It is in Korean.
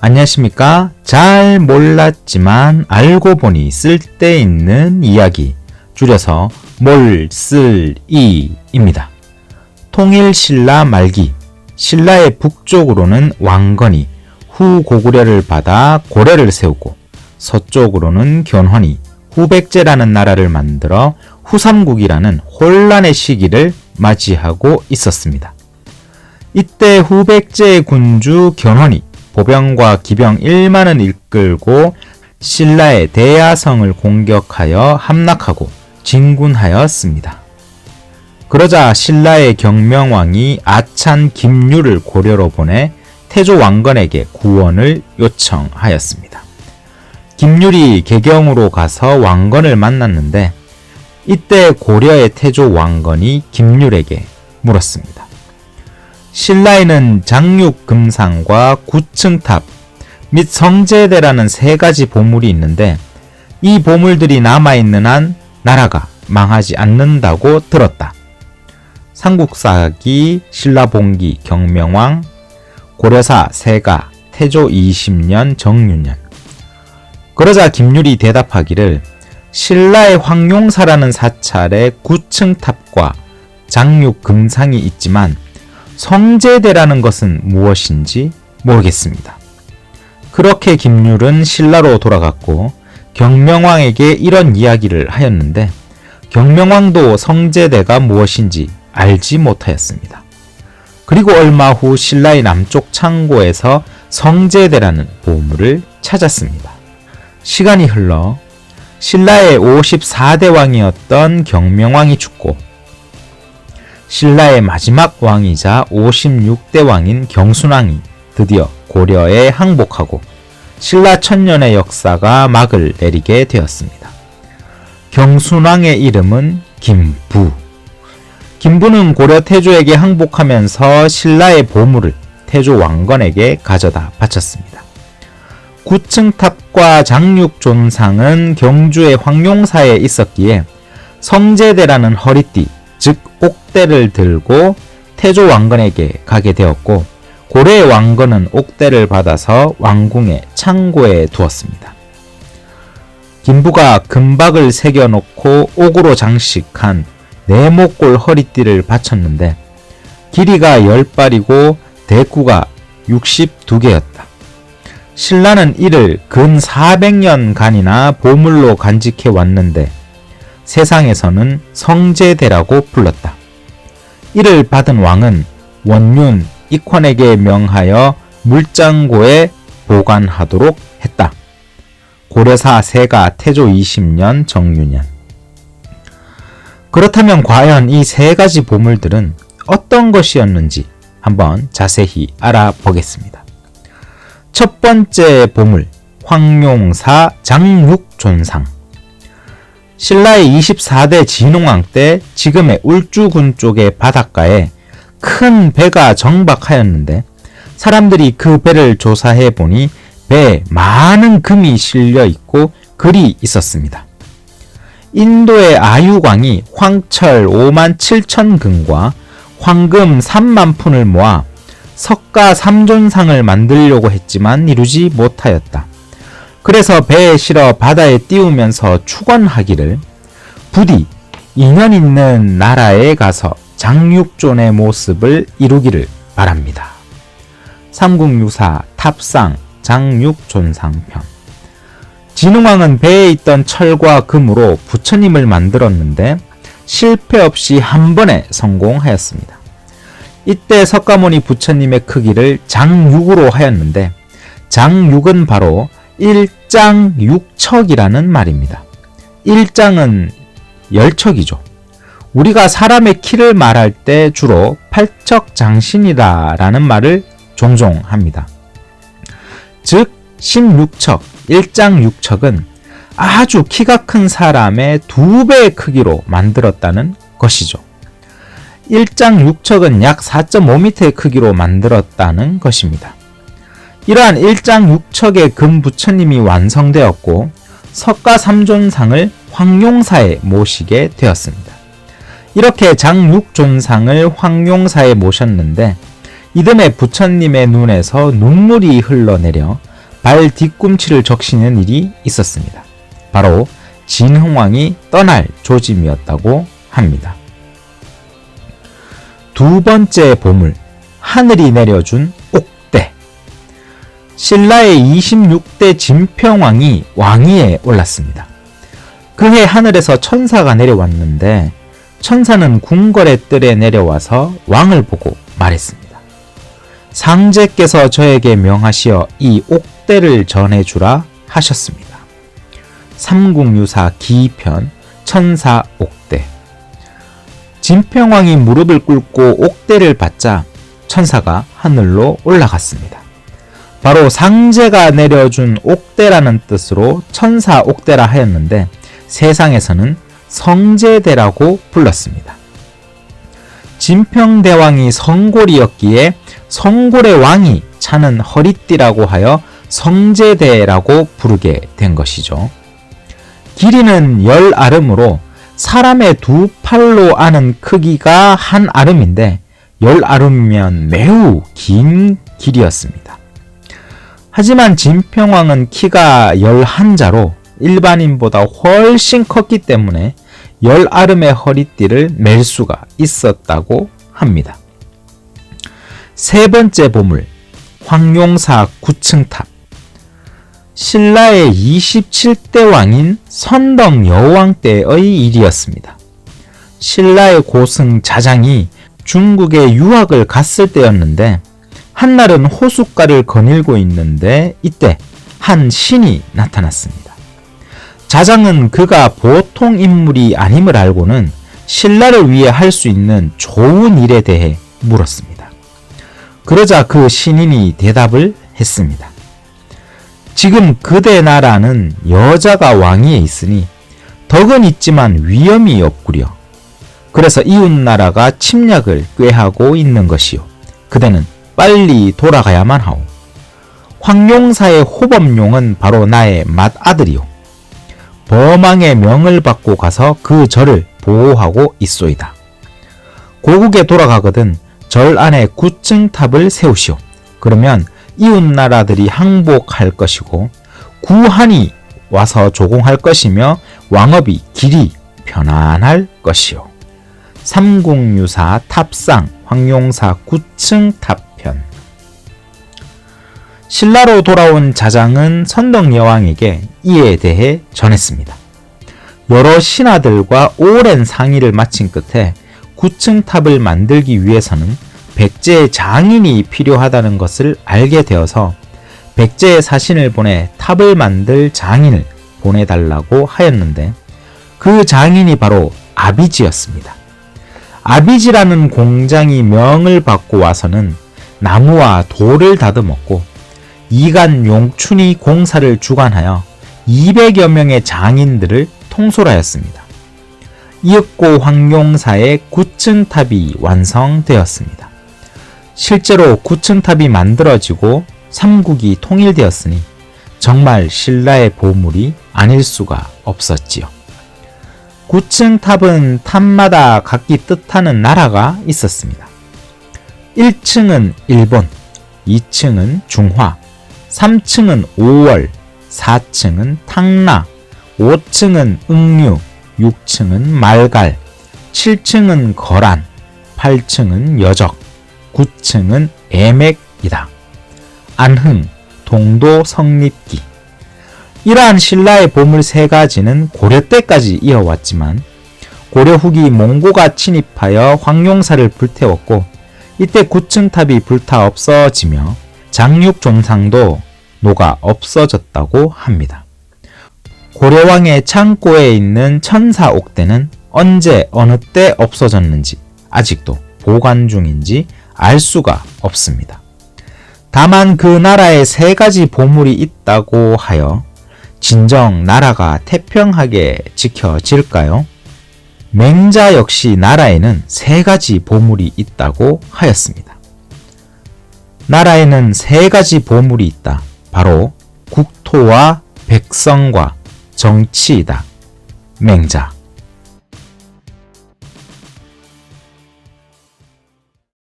안녕하십니까? 잘 몰랐지만 알고 보니 쓸데있는 이야기, 줄여서 몰쓸이입니다. 통일 신라 말기, 신라의 북쪽으로는 왕건이 후 고구려를 받아 고려를 세우고 서쪽으로는 견훤이 후백제라는 나라를 만들어 후삼국이라는 혼란의 시기를 맞이하고 있었습니다. 이때 후백제의 군주 견훤이 보병과 기병 1만을 이끌고 신라의 대야성을 공격하여 함락하고 진군하였습니다. 그러자 신라의 경명왕이 아찬 김유를 고려로 보내 태조 왕건에게 구원을 요청하였습니다. 김율이 개경으로 가서 왕건을 만났는데 이때 고려의 태조 왕건이 김율에게 물었습니다. 신라에는 장육금상과 구층탑 및 성제대라는 세 가지 보물이 있는데 이 보물들이 남아있는 한 나라가 망하지 않는다고 들었다. 삼국사기 신라봉기 경명왕 고려사 세가 태조 20년 정유년. 그러자 김율이 대답하기를 신라의 황룡사라는 사찰에 구층탑과 장육금상이 있지만 성제대라는 것은 무엇인지 모르겠습니다. 그렇게 김율은 신라로 돌아갔고 경명왕에게 이런 이야기를 하였는데 경명왕도 성제대가 무엇인지 알지 못하였습니다. 그리고 얼마 후 신라의 남쪽 창고에서 성제대라는 보물을 찾았습니다. 시간이 흘러 신라의 54대 왕이었던 경명왕이 죽고 신라의 마지막 왕이자 56대 왕인 경순왕이 드디어 고려에 항복하고 신라 천년의 역사가 막을 내리게 되었습니다. 경순왕의 이름은 김부. 김부는 고려 태조에게 항복하면서 신라의 보물을 태조 왕건에게 가져다 바쳤습니다. 구층탑과 장육존상은 경주의 황룡사에 있었기에 성제대라는 허리띠, 즉 옥대를 들고 태조 왕건에게 가게 되었고 고려의 왕건은 옥대를 받아서 왕궁의 창고에 두었습니다. 김부가 금박을 새겨놓고 옥으로 장식한 네모꼴 허리띠를 바쳤는데 길이가 10발이고 대구가 62개였다. 신라는 이를 근 400년간이나 보물로 간직해 왔는데 세상에서는 성제대라고 불렀다. 이를 받은 왕은 원륜 익환에게 명하여 물장고에 보관하도록 했다. 고려사 세가 태조 20년 정유년. 그렇다면 과연 이 세 가지 보물들은 어떤 것이었는지 한번 자세히 알아보겠습니다. 첫 번째 보물, 황룡사 장육존상. 신라의 24대 진흥왕 때 지금의 울주군 쪽의 바닷가에 큰 배가 정박하였는데 사람들이 그 배를 조사해 보니 배에 많은 금이 실려 있고 글이 있었습니다. 인도의 아유광이 황철 5만 7천 근과 황금 3만 푼을 모아 석가 3존상을 만들려고 했지만 이루지 못하였다. 그래서 배에 실어 바다에 띄우면서 축원하기를 부디 인연 있는 나라에 가서 장육존의 모습을 이루기를 바랍니다. 삼국유사 탑상 장육존상편. 진흥왕은 배에 있던 철과 금으로 부처님을 만들었는데 실패 없이 한 번에 성공하였습니다. 이때 석가모니 부처님의 크기를 장육으로 하였는데 장육은 바로 일장육척이라는 말입니다. 일장은 열척이죠. 우리가 사람의 키를 말할 때 주로 팔척장신이다 라는 말을 종종 합니다. 즉 16척, 일장육척은 아주 키가 큰 사람의 2배의 크기로 만들었다는 것이죠. 일장육척은 약 4.5m의 크기로 만들었다는 것입니다. 이러한 일장육척의 금부처님이 완성되었고 석가 3존상을 황룡사에 모시게 되었습니다. 이렇게 장육존상을 황룡사에 모셨는데 이듬해 부처님의 눈에서 눈물이 흘러내려 발 뒤꿈치를 적시는 일이 있었습니다. 바로 진흥왕이 떠날 조짐이었다고 합니다. 두 번째 보물, 하늘이 내려준 옥대. 신라의 26대 진평왕이 왕위에 올랐습니다. 그해 하늘에서 천사가 내려왔는데 천사는 궁궐의 뜰에 내려와서 왕을 보고 말했습니다. 상제께서 저에게 명하시어 이 옥대를 전해주라 하셨습니다. 삼국유사 기편 천사 옥대. 진평왕이 무릎을 꿇고 옥대를 받자 천사가 하늘로 올라갔습니다. 바로 상제가 내려준 옥대라는 뜻으로 천사 옥대라 하였는데 세상에서는 성제대라고 불렀습니다. 진평대왕이 성골이었기에 성골의 왕이 차는 허리띠라고 하여 성제대라고 부르게 된 것이죠. 길이는 10아름으로 사람의 두 팔로 아는 크기가 한 아름인데 10아름이면 매우 긴 길이었습니다. 하지만 진평왕은 키가 11자로 일반인보다 훨씬 컸기 때문에 10아름의 허리띠를 맬 수가 있었다고 합니다. 세 번째 보물, 황룡사 9층탑. 신라의 27대 왕인 선덕 여왕 때의 일이었습니다. 신라의 고승 자장이 중국에 유학을 갔을 때였는데 한날은 호숫가를 거닐고 있는데 이때 한 신이 나타났습니다. 자장은 그가 보통 인물이 아님을 알고는 신라를 위해 할 수 있는 좋은 일에 대해 물었습니다. 그러자 그 신인이 대답을 했습니다. 지금 그대 나라는 여자가 왕위에 있으니 덕은 있지만 위험이 없구려. 그래서 이웃 나라가 침략을 꾀하고 있는 것이요. 그대는 빨리 돌아가야만 하오. 황룡사의 호범룡은 바로 나의 맏아들이요. 범왕의 명을 받고 가서 그 절을 보호하고 있소이다. 고국에 돌아가거든 절 안에 9층 탑을 세우시오. 그러면 이웃 나라들이 항복할 것이고 구한이 와서 조공할 것이며 왕업이 길이 편안할 것이요. 삼국유사 탑상 황룡사 9층 탑편. 신라로 돌아온 자장은 선덕 여왕에게 이에 대해 전했습니다. 여러 신하들과 오랜 상의를 마친 끝에 9층 탑을 만들기 위해서는 백제의 장인이 필요하다는 것을 알게 되어서 백제의 사신을 보내 탑을 만들 장인을 보내달라고 하였는데 그 장인이 바로 아비지였습니다. 아비지라는 공장이 명을 받고 와서는 나무와 돌을 다듬었고 이간 용춘이 공사를 주관하여 200여 명의 장인들을 통솔하였습니다. 이윽고 황룡사의 9층 탑이 완성되었습니다. 실제로 9층 탑이 만들어지고 삼국이 통일되었으니 정말 신라의 보물이 아닐 수가 없었지요. 9층 탑은 탑마다 각기 뜻하는 나라가 있었습니다. 1층은 일본, 2층은 중화, 3층은 오월, 4층은 탕나, 5층은 응류, 6층은 말갈, 7층은 거란, 8층은 여적, 9층은 애맥이다. 안흥, 동도 성립기. 이러한 신라의 보물 3가지는 고려 때까지 이어왔지만 고려 후기 몽고가 침입하여 황룡사를 불태웠고 이때 9층 탑이 불타 없어지며 장육존상도 녹아 없어졌다고 합니다. 고려왕의 창고에 있는 천사옥대는 언제 어느 때 없어졌는지 아직도 보관 중인지 알 수가 없습니다. 다만 그 나라에 3가지 보물이 있다고 하여 진정 나라가 태평하게 지켜질까요? 맹자 역시 나라에는 3가지 보물이 있다고 하였습니다. 나라에는 3가지 보물이 있다. 바로 국토와 백성과 정치이다. 맹자.